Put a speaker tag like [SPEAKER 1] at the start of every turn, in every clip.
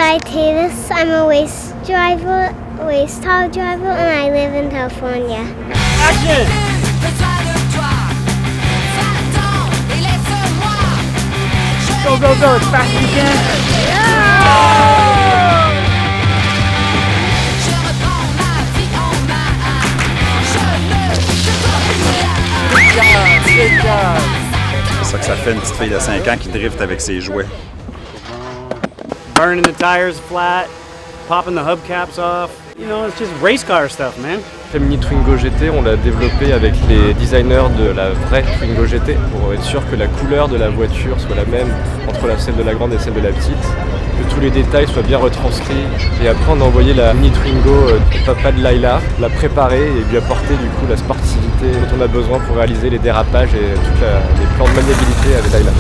[SPEAKER 1] I Tavis. I'm a race car driver, and I live in California.
[SPEAKER 2] Action! Go, go, go, as fast as you can. Good job.
[SPEAKER 3] C'est ça que ça fait une petite fille de 5 ans qui drift avec ses jouets.
[SPEAKER 2] Burning the tires flat, popping the hubcaps off. You know, it's just race car stuff, man.
[SPEAKER 4] Le mini Twingo GT, on l'a développé avec les designers de la vraie Twingo GT pour être sûr que la couleur de la voiture soit la même entre celle de la grande et celle de la petite, que tous les détails soient bien retranscrits. Et après, on a envoyé la mini Twingo au papa de Laila, la préparer et lui apporter du coup la sportivité dont on a besoin pour réaliser les dérapages et tous les plans de maniabilité avec Laila.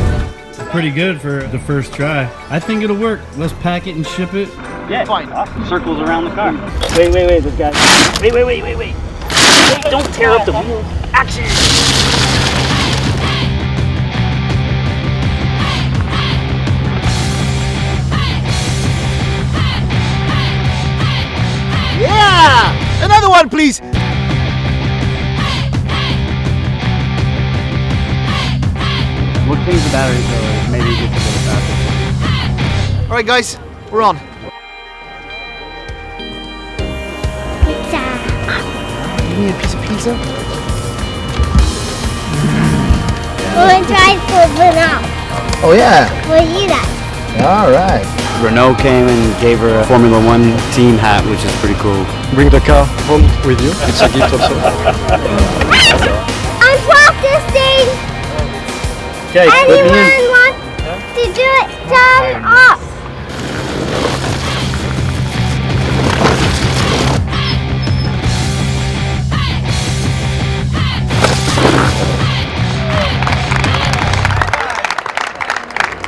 [SPEAKER 5] Pretty good for the first try. I think it'll work. Let's pack it and ship it.
[SPEAKER 2] Yeah, fine. Circles around the car. Wait, this guy. Wait. Wait, don't tear up the wheel. Action!
[SPEAKER 6] Yeah! Another one, please!
[SPEAKER 2] We'll change the battery so maybe it gets a little faster.
[SPEAKER 6] Alright guys, we're on.
[SPEAKER 1] Pizza.
[SPEAKER 6] Give me a piece of pizza.
[SPEAKER 1] We're going to drive for Renault.
[SPEAKER 6] Oh yeah?
[SPEAKER 1] We'll eat that.
[SPEAKER 6] Alright.
[SPEAKER 2] Renault came and gave her a Formula One team hat, which is pretty cool.
[SPEAKER 4] Bring the car home with you. It's a gift also.
[SPEAKER 1] I'm practicing.
[SPEAKER 2] Okay, put me in.
[SPEAKER 1] Anyone wants to do it? Thumb up.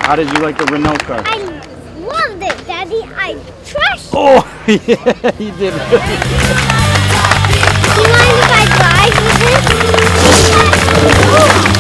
[SPEAKER 2] How did you like the Renault car?
[SPEAKER 1] I loved it, Daddy. I trashed it.
[SPEAKER 2] Oh, yeah, he did.
[SPEAKER 1] Do you mind if I drive with this?